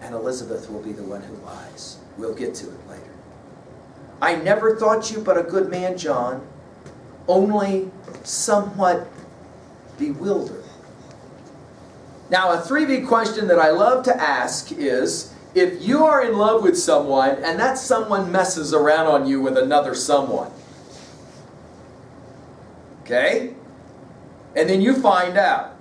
and Elizabeth will be the one who lies. We'll get to it later. I never thought you but a good man, John, only somewhat bewildered. Now, a 3B question that I love to ask is, if you are in love with someone and that someone messes around on you with another someone, okay? And then you find out,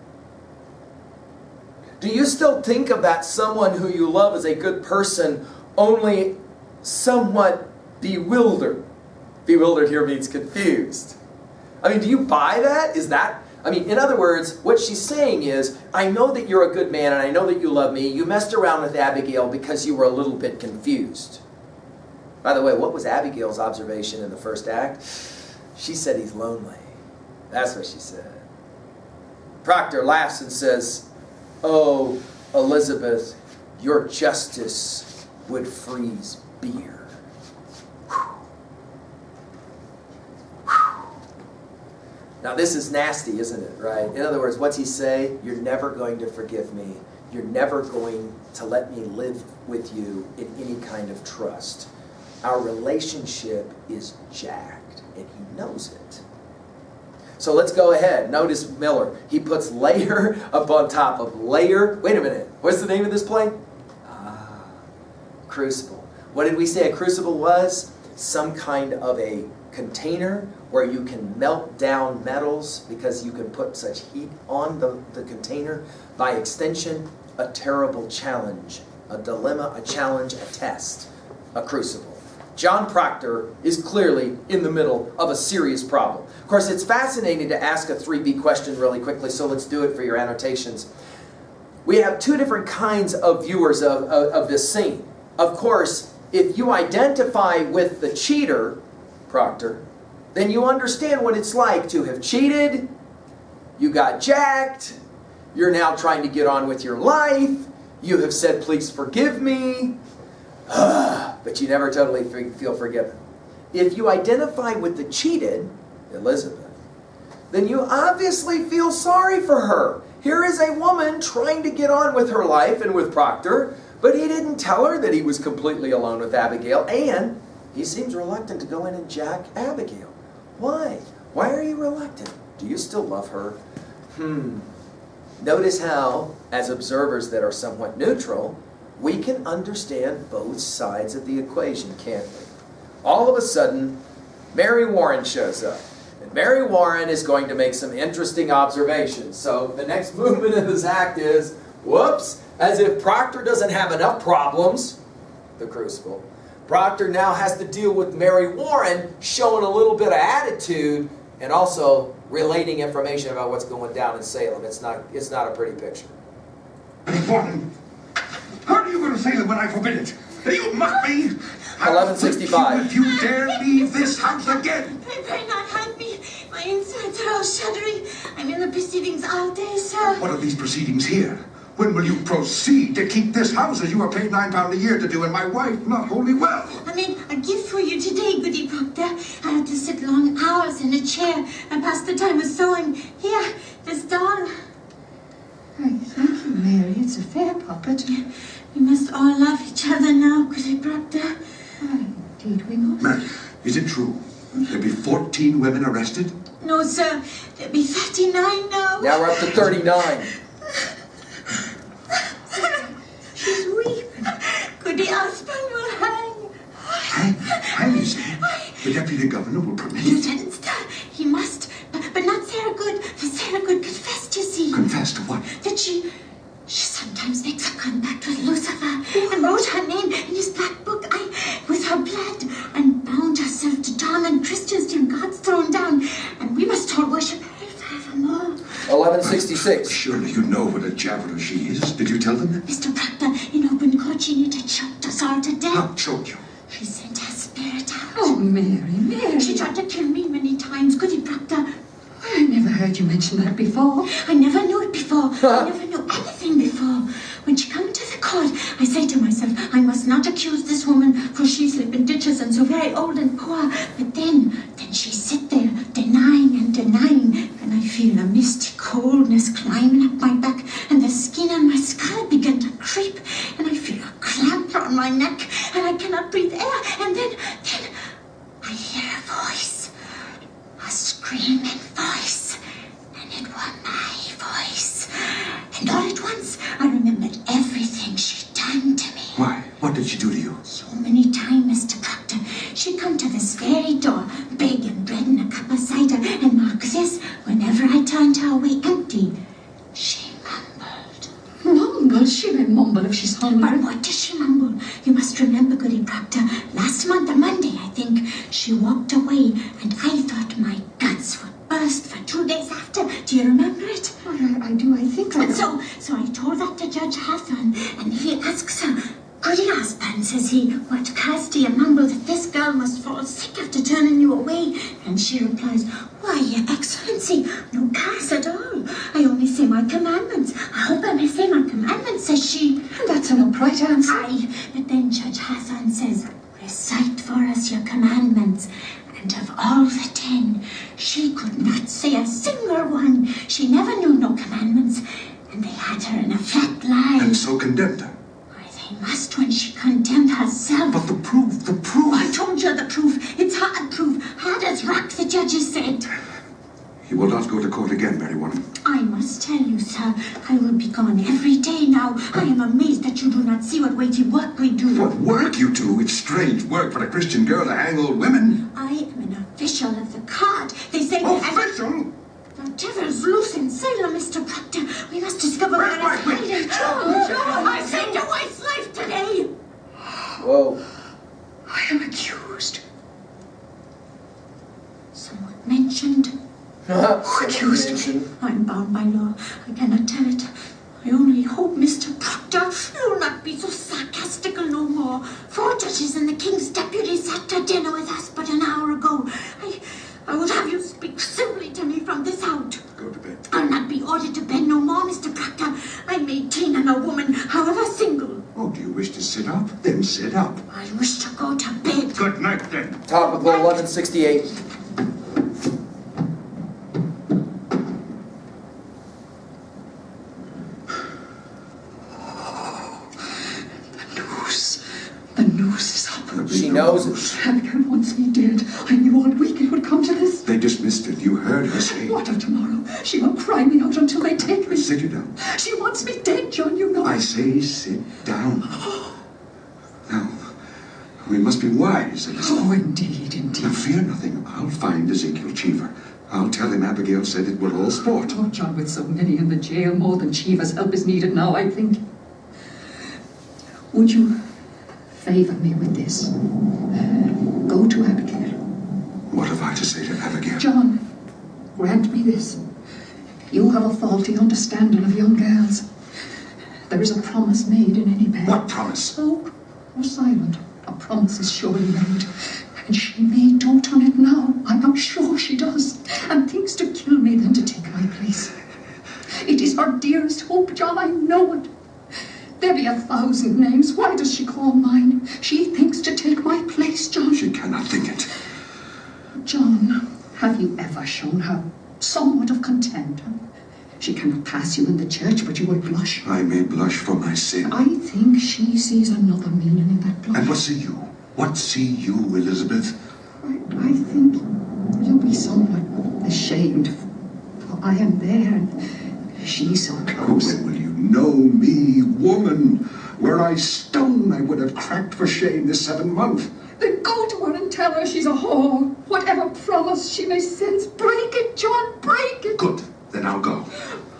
do you still think of that someone who you love as a good person, only somewhat bewildered? Bewildered here means confused. I mean, do you buy that? Is that, I mean, in other words, what she's saying is, I know that you're a good man and I know that you love me. You messed around with Abigail because you were a little bit confused. By the way, what was Abigail's observation in the first act? She said he's lonely. That's what she said. Proctor laughs and says, oh, Elizabeth, your justice would freeze beer. Now this is nasty, isn't it, right? In other words, what's he say? You're never going to forgive me. You're never going to let me live with you in any kind of trust. Our relationship is jacked, and he knows it. So let's go ahead. Notice Miller. He puts layer upon top of layer. Wait a minute. What's the name of this play? Crucible. What did we say a crucible was? Some kind of a container where you can melt down metals because you can put such heat on the container. By extension, a terrible challenge, a dilemma, a challenge, a test, a crucible. John Proctor is clearly in the middle of a serious problem. Of course, it's fascinating to ask a 3B question really quickly, so let's do it for your annotations. We have two different kinds of viewers of this scene. Of course, if you identify with the cheater, Proctor, then you understand what it's like to have cheated, you got jacked, you're now trying to get on with your life, you have said, please forgive me, but you never totally feel forgiven. If you identify with the cheated, Elizabeth, then you obviously feel sorry for her. Here is a woman trying to get on with her life and with Proctor, but he didn't tell her that he was completely alone with Abigail, and he seems reluctant to go in and jack Abigail. Why? Why are you reluctant? Do you still love her? Notice how, as observers that are somewhat neutral, we can understand both sides of the equation, can't we? All of a sudden, Mary Warren shows up. And Mary Warren is going to make some interesting observations. So the next movement in this act is, whoops, as if Proctor doesn't have enough problems, the Crucible. Proctor now has to deal with Mary Warren showing a little bit of attitude and also relating information about what's going down in Salem. It's not a pretty picture. Warren, how are you going to Salem when I forbid it? You mock me! 1165. If you dare leave this house again! Pray not help me. My insides are all shuddering. I'm in the proceedings all day, sir. What are these proceedings here? When will you proceed to keep this house as you are paid £9 a year to do, and my wife not wholly well? I made a gift for you today, goody Proctor. I had to sit long hours in a chair and pass the time with sewing. Here, this doll. Thank you, Mary. It's a fair puppet. We must all love each other now, goody Proctor. Indeed we must. Mary, is it true? There'll be 14 women arrested? No, sir. There'll be 39 now. Now we're up to 39. She's weeping. Goody husband will hang. Hang, you say? The deputy governor will permit it? Lieutenant Starr, he must. But not Sarah Good. For Sarah Good confessed, you see. Confessed to what? That she sometimes makes a contact with Lucifer and wrote her name in his black book with her blood and bound herself to Tom and Christians till God's thrown down, and we must all worship her forevermore. 1166. Surely you know what a jabbler she is. Did you tell them that? Mr. Proctor, in open court she nearly choked us all to death. How choked you? She sent her spirit out. Oh, Mary. She tried to kill me many times, goody Proctor. I never heard you mention that before. I never knew it before. I never knew anything before. When she come into the court, I say to myself, I must not accuse this woman, for she sleep in ditches and so very old and poor. But then she sit there, denying and denying, and I feel a misty coldness climbing up my back, and the skin on my skull begin to creep, and I feel a my neck, and I cannot breathe air. And then I hear a voice, a screaming voice, and it was my voice. And all at once, I remembered everything she'd done to me. Why? What did she do to you? So many times, Mr. Proctor, she'd come to this very door, big and bread and a cup of cider, and mark this, whenever I turned her away empty, she mumbled. Mumble? She may mumble if she's hungry. But what does she mumble? You must remember, Goody Proctor, last month, a Monday, I think, she walked away, and I thought my guts would burst for 2 days after. Do you remember it? Oh, I do, I think I And do. so I told that to Judge Hathorne, and he asks her, Goody Osborne, says he, what cause do you mumble that this girl must fall sick after turning you away? And she replies, why, Your Excellency, no cause at all. I only say my commandments. I hope I may say my commandments, says she. And that's an upright answer. Aye, but then Judge Hathorne says, recite for us your commandments. And of all the 10, she could not say a single one. She never knew no commandments, and they had her in a flat lie. And so condemned her. Why, they must when she condemned herself. But the proof. I told you the proof. It's hard proof. Hard as rock, the judges said. You will not go to court again, Mary Woman. I must tell you, sir, I will be gone every day now. I am amazed that you do not see what weighty work we do. What work you do? It's strange work for a Christian girl to hang old women. I am an official of the court. They say that Official? the devil's loose in Salem, Mr. Proctor. We must discover Where's where it's my hiding. John, I saved your wife's life today. Whoa. I am accused. Someone mentioned. Accused. I'm bound by law. I cannot tell it. I only hope, Mr. Proctor, you'll not be so sarcastical no more. 4 judges and the king's deputy sat to dinner with us but an hour ago. I would have you speak civilly to me from this out. Go to bed. I'll not be ordered to bed no more, Mr. Proctor. I'm 18 and a woman, however single. Oh, do you wish to sit up? Then sit up. I wish to go to bed. Good night, then. Top of 1168. The noose is up. She knows it. Abigail wants me dead. I knew all week it would come to this. They dismissed it. You heard her say. What of tomorrow? She will cry me out until they take me. Sit you down. She wants me dead, John, you know. I say sit down. Now, we must be wise, Elizabeth. Oh, indeed, indeed. Now, fear nothing. I'll find Ezekiel Cheever. I'll tell him Abigail said it were all sport. Oh, John, with so many in the jail, more than Cheever's help is needed now, I think. Would you favor me with this? Go to Abigail. What have I to say to Abigail? John, grant me this. You have a faulty understanding of young girls. There is a promise made in any bed. What promise? Spoke or silent, a promise is surely made. And she may dote on it now. I am sure she does. And thinks to kill me than to take my place. It is her dearest hope, John, I know it. There be 1,000 names. Why does she call mine? She thinks to take my place, John. She cannot think it. John, have you ever shown her somewhat of contempt? She cannot pass you in the church, but you will blush. I may blush for my sin. I think she sees another meaning in that blush. And what see you? What see you, Elizabeth? I think you'll be somewhat ashamed, for I am there and she's so Oh, close. when will you know me, woman? Were I stone, I would have cracked for shame this 7 month. Then go to her and tell her she's a whore. Whatever promise she may sense, break it, John, break it. Good, then I'll go.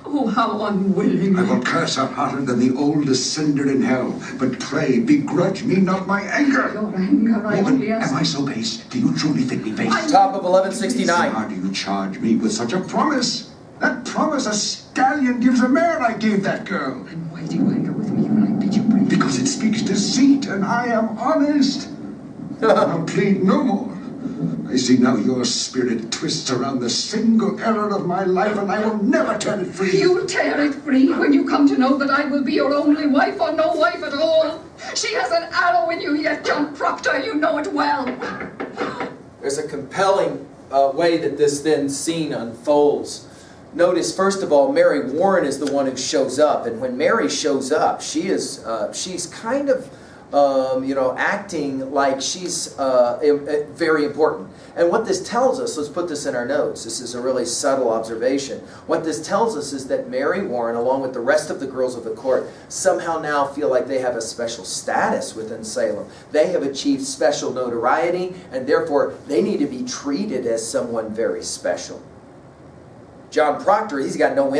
Oh, how unwilling. I will curse her hotter than the oldest cinder in hell. But pray, begrudge me not my anger. Your anger, I Woman, only ask. am I so base? Do you truly think me base? Top of 1169. How do you charge me with such a promise? That promise a stallion gives a mare I gave that girl. And why do you anger with me when I bid you break? Because it speaks deceit, and I am honest. I'll plead no more. I see now your spirit twists around the single error of my life, and I will never turn it free. You'll tear it free when you come to know that I will be your only wife or no wife at all. She has an arrow in you yet, John Proctor. You know it well. There's a compelling way that this then scene unfolds. Notice, first of all, Mary Warren is the one who shows up, and when Mary shows up, she's kind of acting like she's very important. And what this tells us, let's put this in our notes. This is a really subtle observation. What this tells us is that Mary Warren, along with the rest of the girls of the court, somehow now feel like they have a special status within Salem. They have achieved special notoriety, and therefore they need to be treated as someone very special. John Proctor, he's got no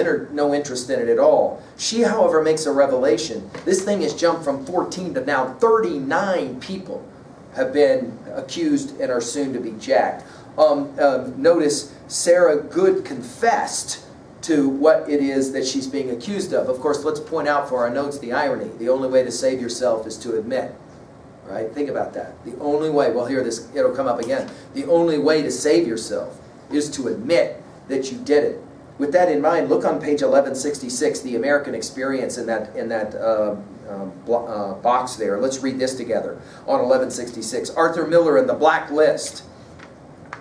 interest in it at all. She, however, makes a revelation. This thing has jumped from 14 to now 39 people have been accused and are soon to be jacked. Notice Sarah Good confessed to what it is that she's being accused of. Of course, let's point out for our notes the irony. The only way to save yourself is to admit. Right? Think about that. The only way, well, hear this, it'll come up again. The only way to save yourself is to admit that you did it. With that in mind, look on page 1166, the American experience in that box there. Let's read this together on 1166. Arthur Miller in the Black List.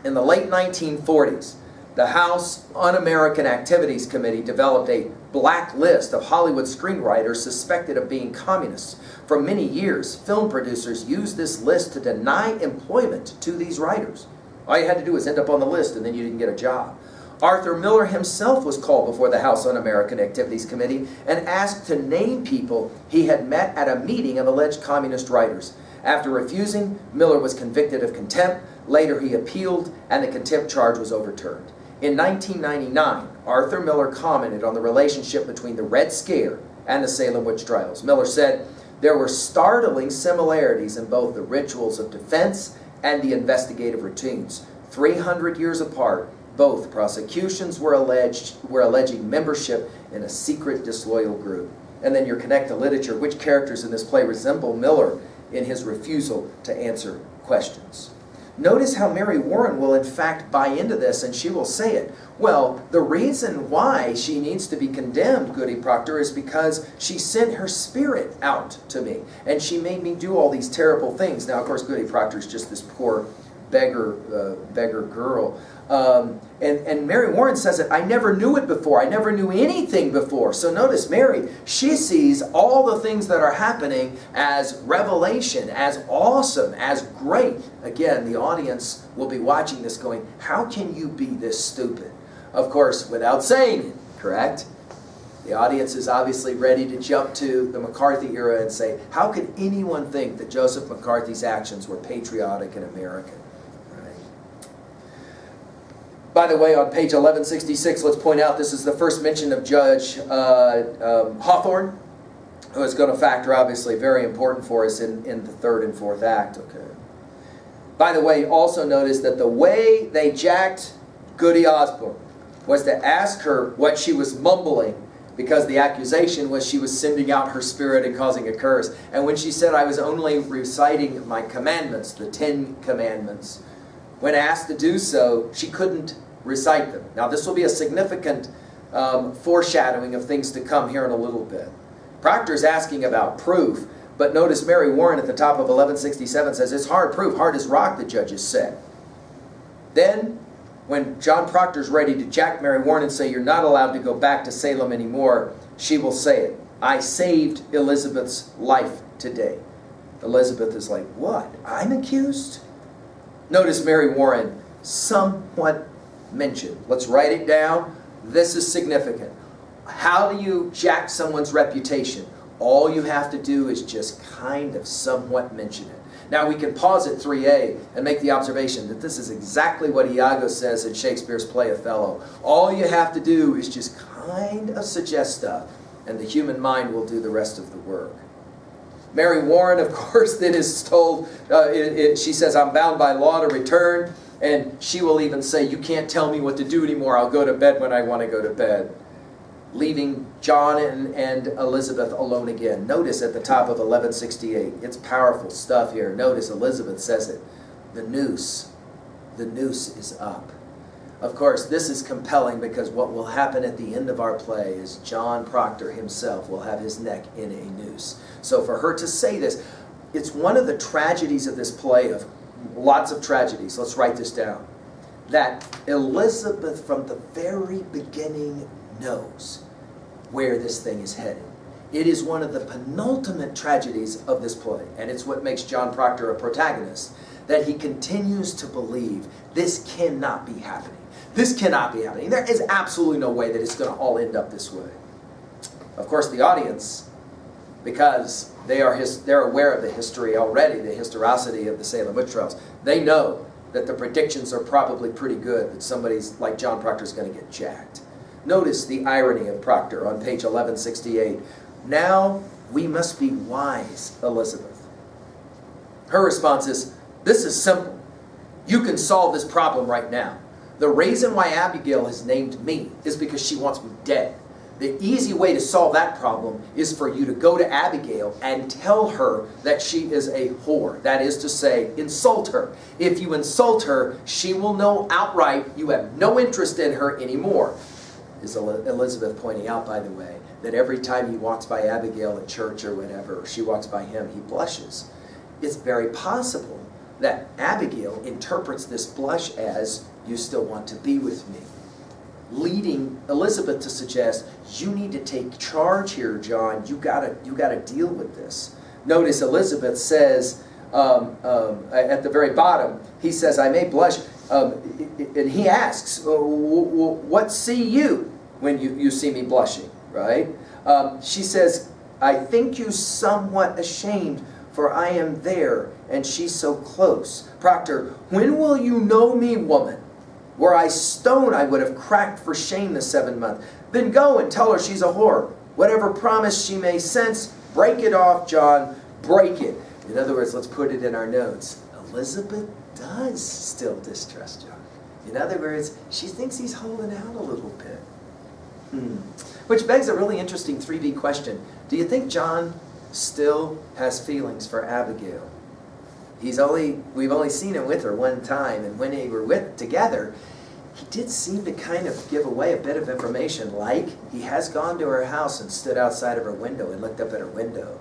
In the late 1940s, the House Un-American Activities Committee developed a black list of Hollywood screenwriters suspected of being communists. For many years, film producers used this list to deny employment to these writers. All you had to do was end up on the list and then you didn't get a job. Arthur Miller himself was called before the House Un-American Activities Committee and asked to name people he had met at a meeting of alleged communist writers. After refusing, Miller was convicted of contempt. Later he appealed and the contempt charge was overturned. In 1999, Arthur Miller commented on the relationship between the Red Scare and the Salem witch trials. Miller said, "There were startling similarities in both the rituals of defense and the investigative routines. 300 years apart, both prosecutions were alleging membership in a secret disloyal group." And then your connect to literature. Which characters in this play resemble Miller in his refusal to answer questions? Notice how Mary Warren will in fact buy into this, and she will say it. Well, the reason why she needs to be condemned, Goody Proctor, is because she sent her spirit out to me, and she made me do all these terrible things. Now, of course, Goody Proctor is just this poor beggar girl. And Mary Warren says it, "I never knew it before. I never knew anything before." So notice Mary, she sees all the things that are happening as revelation, as awesome, as great. Again, the audience will be watching this going, how can you be this stupid? Of course, without saying it, correct? The audience is obviously ready to jump to the McCarthy era and say, how could anyone think that Joseph McCarthy's actions were patriotic and American? By the way, on page 1166, let's point out this is the first mention of Judge Hawthorne, who is going to factor, obviously, very important for us in the third and fourth act. Okay. By the way, also notice that the way they jacked Goody Osborne was to ask her what she was mumbling, because the accusation was she was sending out her spirit and causing a curse. And when she said, "I was only reciting my commandments," the 10 commandments, when asked to do so, she couldn't recite them. Now, this will be a significant foreshadowing of things to come here in a little bit. Proctor's asking about proof, but notice Mary Warren at the top of 1167 says, "It's hard proof, hard as rock," the judges said. Then, when John Proctor's ready to jack Mary Warren and say, "You're not allowed to go back to Salem anymore," she will say it. "I saved Elizabeth's life today." Elizabeth is like, "What? I'm accused?" Notice Mary Warren, somewhat mentioned. Let's write it down. This is significant. How do you jack someone's reputation? All you have to do is just kind of somewhat mention it. Now we can pause at 3a and make the observation that this is exactly what Iago says in Shakespeare's play Othello. All you have to do is just kind of suggest stuff, and the human mind will do the rest of the work. Mary Warren, of course, then is told, she says, "I'm bound by law to return." And she will even say, "You can't tell me what to do anymore. I'll go to bed when I want to go to bed." Leaving John and Elizabeth alone again. Notice at the top of 1168. It's powerful stuff here. Notice Elizabeth says it. The noose is up. Of course, this is compelling because what will happen at the end of our play is John Proctor himself will have his neck in a noose. So for her to say this, it's one of the tragedies of this play, of lots of tragedies. Let's write this down. That Elizabeth from the very beginning knows where this thing is headed. It is one of the penultimate tragedies of this play, and it's what makes John Proctor a protagonist, that he continues to believe this cannot be happening. This cannot be happening. There is absolutely no way that it's going to all end up this way. Of course, the audience, because they're aware of the history already, the historicity of the Salem witch trials, they know that the predictions are probably pretty good that somebody's like John Proctor is going to get jacked. Notice the irony of Proctor on page 1168. Now we must be wise, Elizabeth. Her response is, this is simple. You can solve this problem right now. The reason why Abigail has named me is because she wants me dead. The easy way to solve that problem is for you to go to Abigail and tell her that she is a whore. That is to say, insult her. If you insult her, she will know outright you have no interest in her anymore. Is Elizabeth pointing out, by the way, that every time he walks by Abigail at church or whatever, or she walks by him, he blushes. It's very possible that Abigail interprets this blush as, you still want to be with me, leading Elizabeth to suggest, you need to take charge here, John. You gotta deal with this. Notice Elizabeth says at the very bottom, he says, I may blush, and he asks, what see you when you see me blushing, right? She says, I think you somewhat ashamed, for I am there, and she's so close. Proctor, when will you know me, woman? Were I stone, I would have cracked for shame the 7 month. Then go and tell her she's a whore. Whatever promise she may sense, break it off, John, break it. In other words, let's put it in our notes. Elizabeth does still distrust John. In other words, she thinks he's holding out a little bit. Which begs a really interesting 3B question. Do you think John still has feelings for Abigail? We've only seen him with her one time, and when they were together, he did seem to kind of give away a bit of information, like he has gone to her house and stood outside of her window and looked up at her window.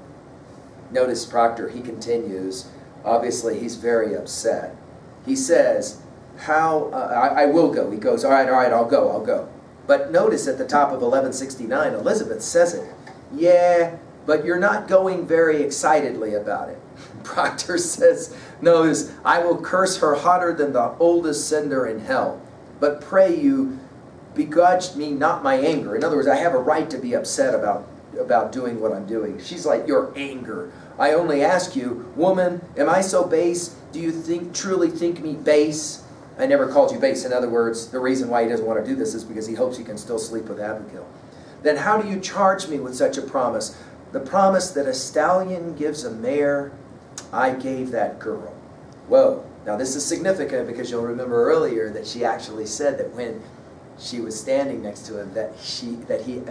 Notice Proctor, he continues. Obviously, he's very upset. He says, I will go. He goes, all right, I'll go. But notice at the top of 1169, Elizabeth says it. Yeah, but you're not going very excitedly about it. Proctor says, notice, I will curse her hotter than the oldest cinder in hell. But pray you, begrudge me not my anger. In other words, I have a right to be upset about doing what I'm doing. She's like, your anger. I only ask you, woman, am I so base? Do you truly think me base? I never called you base. In other words, the reason why he doesn't want to do this is because he hopes he can still sleep with Abigail. Then how do you charge me with such a promise? The promise that a stallion gives a mare, I gave that girl. Whoa. Now this is significant because you'll remember earlier that she actually said that when she was standing next to him that he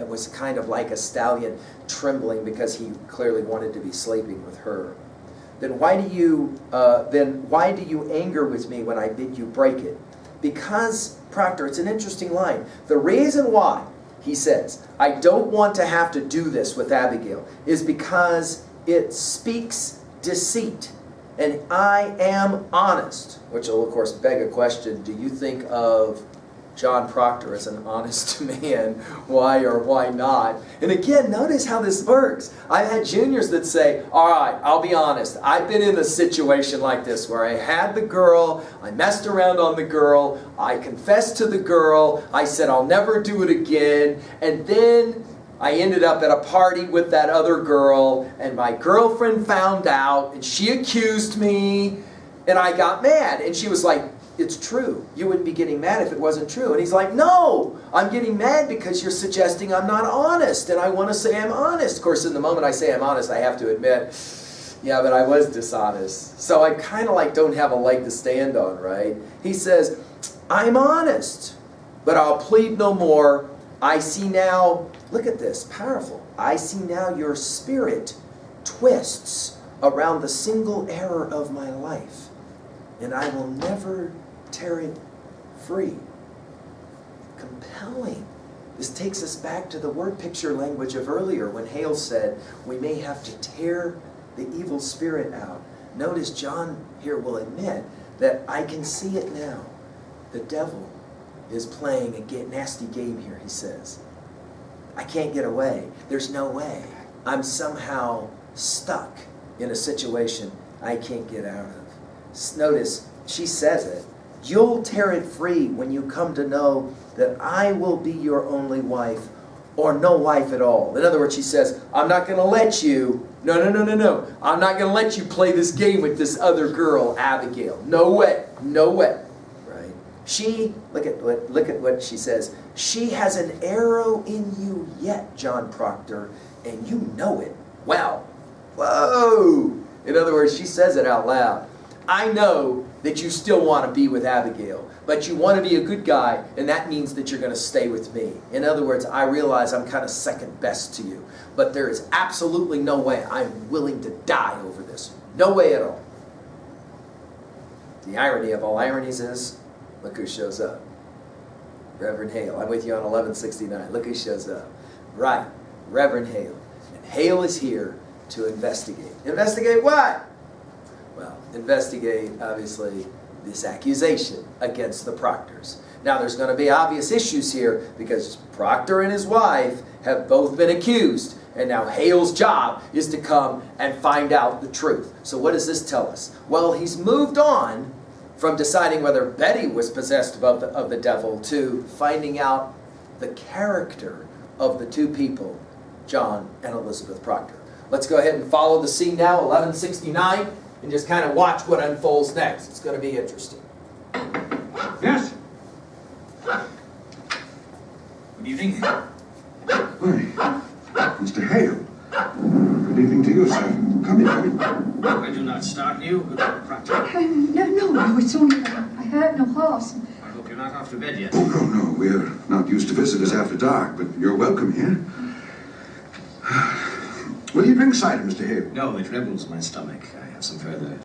was kind of like a stallion trembling because he clearly wanted to be sleeping with her. Then why do you anger with me when I bid you break it? Because, Proctor, it's an interesting line. The reason why, he says, I don't want to have to do this with Abigail is because it speaks deceit. And I am honest. Which will, of course, beg a question. Do you think of John Proctor as an honest man? Why or why not? And again, notice how this works. I've had juniors that say, all right, I'll be honest. I've been in a situation like this where I had the girl, I messed around on the girl, I confessed to the girl, I said I'll never do it again, and then I ended up at a party with that other girl, and my girlfriend found out, and she accused me, and I got mad. And she was like, it's true. You wouldn't be getting mad if it wasn't true. And he's like, no, I'm getting mad because you're suggesting I'm not honest, and I want to say I'm honest. Of course, in the moment I say I'm honest, I have to admit, yeah, but I was dishonest. So I kind of like don't have a leg to stand on, right? He says, I'm honest, but I'll plead no more. I see now, look at this, powerful. I see now your spirit twists around the single error of my life, and I will never tear it free. Compelling. This takes us back to the word picture language of earlier when Hale said we may have to tear the evil spirit out. Notice John here will admit that I can see it now. The devil is playing a nasty game here, he says. I can't get away. There's no way. I'm somehow stuck in a situation I can't get out of. Notice, she says it. You'll tear it free when you come to know that I will be your only wife, or no wife at all. In other words, she says, I'm not going to let you, no. I'm not going to let you play this game with this other girl, Abigail. No way. Right? She, look at what she says. She has an arrow in you yet, John Proctor, and you know it well. Whoa! In other words, she says it out loud. I know that you still want to be with Abigail, but you want to be a good guy, and that means that you're going to stay with me. In other words, I realize I'm kind of second best to you, but there is absolutely no way I'm willing to die over this. No way at all. The irony of all ironies is, look who shows up. Reverend Hale. I'm with you on 1169. Look who shows up. Right, Reverend Hale. And Hale is here to investigate. Investigate what? Well, investigate, obviously, this accusation against the Proctors. Now, there's going to be obvious issues here because Proctor and his wife have both been accused. And now Hale's job is to come and find out the truth. So what does this tell us? Well, he's moved on from deciding whether Betty was possessed of the devil to finding out the character of the two people, John and Elizabeth Proctor. Let's go ahead and follow the scene now, 1169. And just kind of watch what unfolds next. It's going to be interesting. Yes? Good evening. Why, Mr. Hale. Good evening to you, sir. Come in. I do not startle you, good Proctor. No, it's only that I heard no horse. I hope you're not off to bed yet. Oh, no. We're not used to visitors after dark, but you're welcome here. Will you drink cider, Mr. Hale? No, it rebels my stomach. I have some further